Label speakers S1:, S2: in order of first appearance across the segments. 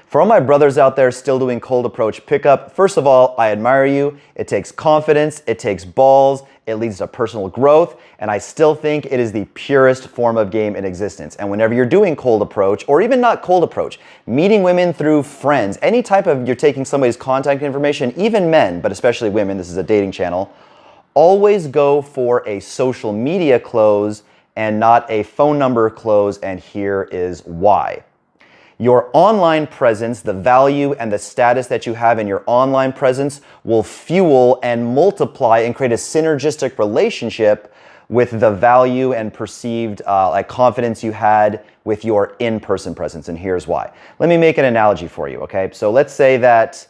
S1: For all my brothers out there still doing cold approach pickup, first of all, I admire you. It takes confidence, it takes balls, it leads to personal growth, and I still think it is the purest form of game in existence. And whenever you're doing cold approach, or even not cold approach, meeting women through friends, any type of, you're taking somebody's contact information, even men, but especially women, this is a dating channel, always go for a social media close and not a phone number close, and here is why. Your online presence, the value and the status that you have in your online presence will fuel and multiply and create a synergistic relationship with the value and perceived confidence you had with your in-person presence, and here's why. Let me make an analogy for you, okay? So let's say that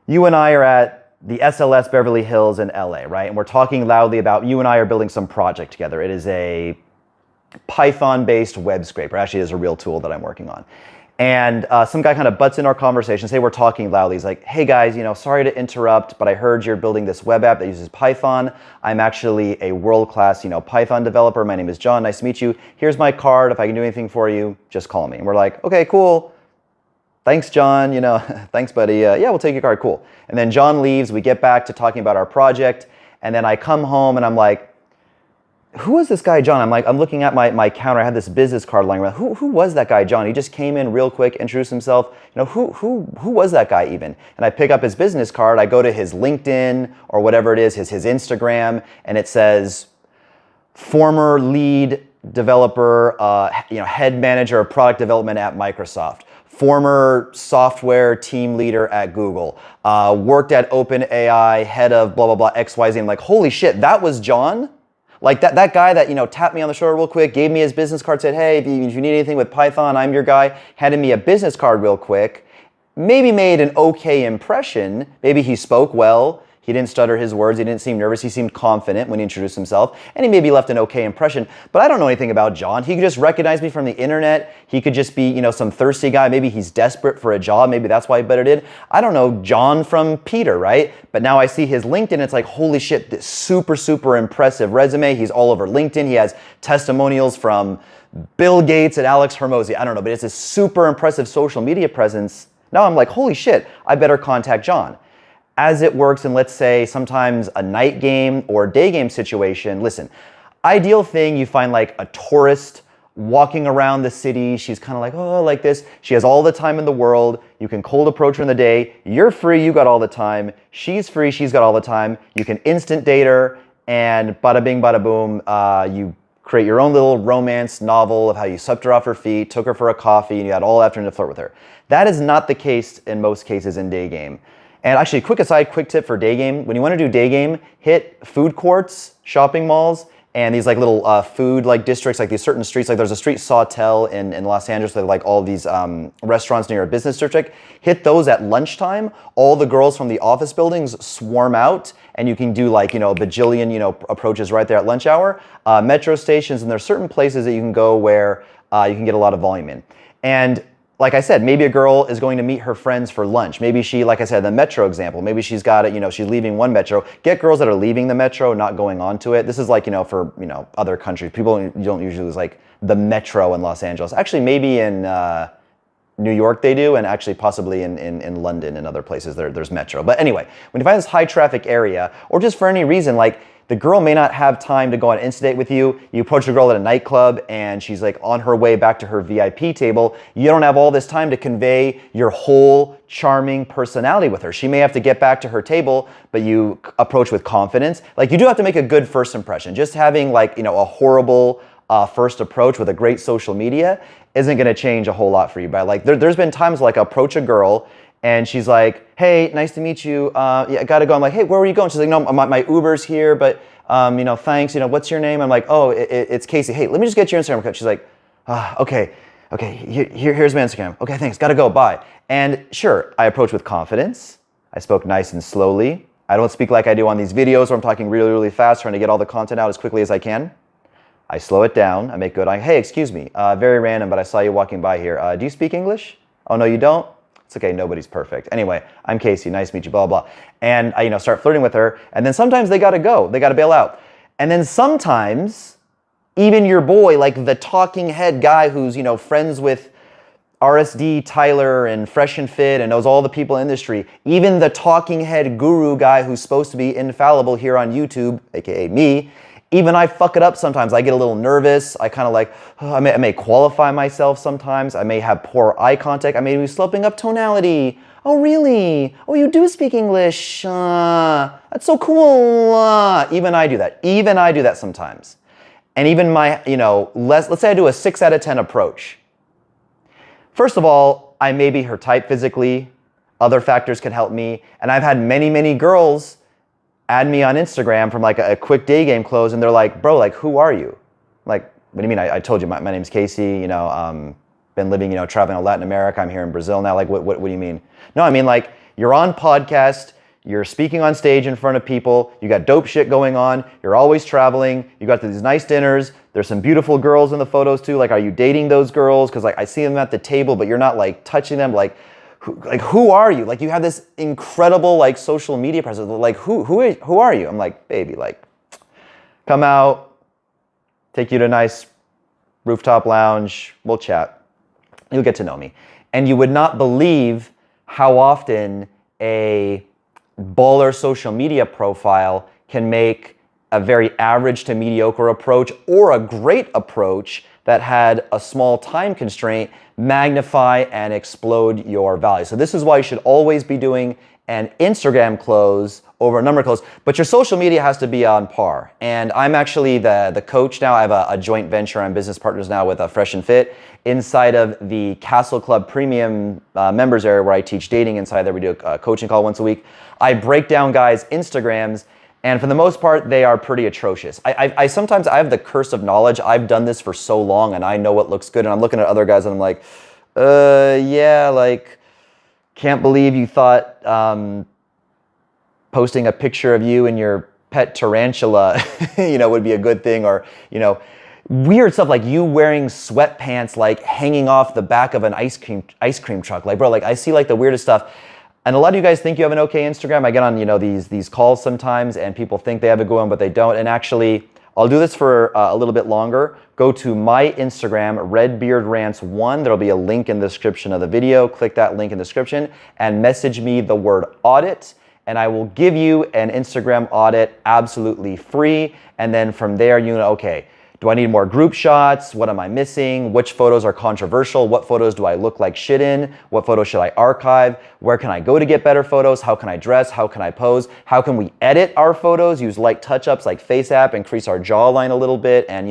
S1: you and I are at the SLS Beverly Hills in LA, right? And we're talking loudly about, you and I are building some project together. It is a Python-based web scraper. Actually, it is a real tool that I'm working on. And some guy kind of butts in our conversation. Say we're talking loudly. He's like, hey guys, sorry to interrupt, but I heard you're building this web app that uses Python. I'm actually a world-class, Python developer. My name is John. Nice to meet you. Here's my card. If I can do anything for you, just call me. And we're like, okay, cool. Thanks, John. Thanks, buddy. Yeah, we'll take your card. Cool. And then John leaves. We get back to talking about our project. And then I come home and I'm like, who was this guy, John? I'm looking at my counter. I had this business card lying around. Who was that guy, John? He just came in real quick, introduced himself. Who was that guy even? And I pick up his business card. I go to his LinkedIn or whatever it is, his Instagram, and it says, former lead developer, head manager of product development at Microsoft. Former software team leader at Google. Worked at OpenAI, head of blah, blah, blah, XYZ. I'm like, holy shit, that was John? Like that guy that, tapped me on the shoulder real quick, gave me his business card, said, hey, if you need anything with Python, I'm your guy, handed me a business card real quick, maybe made an okay impression, maybe he spoke well, he didn't stutter his words, he didn't seem nervous, he seemed confident when he introduced himself, and he maybe left an okay impression, but I don't know anything about John. He could just recognize me from the internet, he could just be, some thirsty guy, maybe he's desperate for a job, maybe that's why he better did. I don't know John from Peter, right? But now I see his LinkedIn, it's like, holy shit, this super, super impressive resume, he's all over LinkedIn, he has testimonials from Bill Gates and Alex Hormozi, I don't know, but it's a super impressive social media presence. Now I'm like, holy shit, I better contact John. As it works in, let's say, sometimes a night game or day game situation, listen, ideal thing, you find like a tourist walking around the city. She's kind of like, oh, like this. She has all the time in the world. You can cold approach her in the day. You're free, you got all the time. She's free, she's got all the time. You can instant date her, and bada bing, bada boom, you create your own little romance novel of how you swept her off her feet, took her for a coffee, and you had all afternoon to flirt with her. That is not the case in most cases in day game. And actually, quick aside, quick tip for day game. When you want to do day game, hit food courts, shopping malls, and these like little food like districts, like these certain streets. Like there's a street Sawtelle in Los Angeles with like all these restaurants near a business district. Hit those at lunchtime. All the girls from the office buildings swarm out, and you can do like, a bajillion, approaches right there at lunch hour. Metro stations, and there's certain places that you can go where you can get a lot of volume in. And like I said, maybe a girl is going to meet her friends for lunch. Maybe she, like I said, the metro example, maybe she's got it, she's leaving one metro. Get girls that are leaving the metro, not going on to it. This is like, for, other countries. People don't usually use like the metro in Los Angeles. Actually, maybe in New York they do, and actually possibly in London and other places there's metro. But anyway, when you find this high traffic area, or just for any reason, like the girl may not have time to go on Insta date with you. You approach a girl at a nightclub and she's like on her way back to her VIP table. You don't have all this time to convey your whole charming personality with her. She may have to get back to her table, but you approach with confidence. Like you do have to make a good first impression. Just having like, a horrible first approach with a great social media isn't going to change a whole lot for you. But like there's been times like I approach a girl and she's like, hey, nice to meet you. Yeah, I gotta go. I'm like, hey, where were you going? She's like, no, my Uber's here, but thanks. What's your name? I'm like, oh, it's Casey. Hey, let me just get your Instagram account. She's like, okay, here's my Instagram. Okay, thanks, gotta go, bye. And sure, I approach with confidence. I spoke nice and slowly. I don't speak like I do on these videos where I'm talking really, really fast, trying to get all the content out as quickly as I can. I slow it down. I make good. Hey, excuse me, very random, but I saw you walking by here. Do you speak English? Oh, no, you don't? It's okay, nobody's perfect. Anyway, I'm Casey, nice to meet you, blah, blah. And I, start flirting with her, and then sometimes they gotta go, they gotta bail out. And then sometimes, even your boy, like the talking head guy who's, friends with RSD Tyler and Fresh and Fit and knows all the people in the industry, even the talking head guru guy who's supposed to be infallible here on YouTube, aka me, even I fuck it up sometimes. I get a little nervous. I kind of like, I may qualify myself sometimes. I may have poor eye contact. I may be sloping up tonality. Oh, really? Oh, you do speak English. That's so cool. Even I do that. Even I do that sometimes. And even my, let's say I do a 6 out of 10 approach. First of all, I may be her type physically. Other factors can help me. And I've had many, many girls add me on Instagram from like a quick day game close, and they're like, bro, like, who are you? Like, what do you mean? I told you, my name's Casey, been living, traveling in Latin America. I'm here in Brazil now. Like, what do you mean? No, I mean, like, you're on podcast, you're speaking on stage in front of people, you got dope shit going on, you're always traveling, you got these nice dinners, there's some beautiful girls in the photos too. Like, are you dating those girls? Because like I see them at the table, but you're not like touching them. Like who are you? Like, you have this incredible like social media presence. Like, who are you? I'm like, baby, like, come out, take you to a nice rooftop lounge, we'll chat. You'll get to know me. And you would not believe how often a baller social media profile can make a very average to mediocre approach or a great approach that had a small time constraint magnify and explode your value. So this is why you should always be doing an Instagram close over a number close, but your social media has to be on par. And I'm actually the coach now. I have a joint venture. I'm business partners now with Fresh and Fit inside of the Castle Club Premium members area where I teach dating. Inside there, we do a coaching call once a week. I break down guys' Instagrams, and for the most part, they are pretty atrocious. I sometimes I have the curse of knowledge. I've done this for so long, and I know what looks good. And I'm looking at other guys, and I'm like, yeah, like, can't believe you thought posting a picture of you and your pet tarantula, would be a good thing, or, weird stuff like you wearing sweatpants, like hanging off the back of an ice cream truck. Like, bro, like, I see like the weirdest stuff. And a lot of you guys think you have an okay Instagram. I get on, these calls sometimes, and people think they have a good one, but they don't. And actually, I'll do this for a little bit longer. Go to my Instagram, RedbeardRants1. There'll be a link in the description of the video. Click that link in the description and message me the word audit, and I will give you an Instagram audit absolutely free. And then from there, okay, do I need more group shots? What am I missing? Which photos are controversial? What photos do I look like shit in? What photos should I archive? Where can I go to get better photos? How can I dress? How can I pose? How can we edit our photos? Use light touch-ups like FaceApp, increase our jawline a little bit, and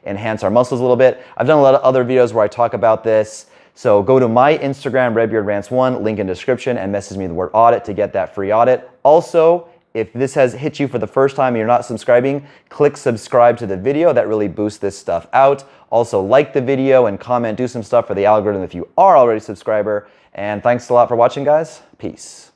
S1: enhance our muscles a little bit. I've done a lot of other videos where I talk about this. So go to my Instagram, RedbeardRants1, link in description, and message me the word audit to get that free audit. Also, if this has hit you for the first time and you're not subscribing, click subscribe to the video. That really boosts this stuff out. Also, like the video and comment, do some stuff for the algorithm if you are already a subscriber. And thanks a lot for watching, guys. Peace.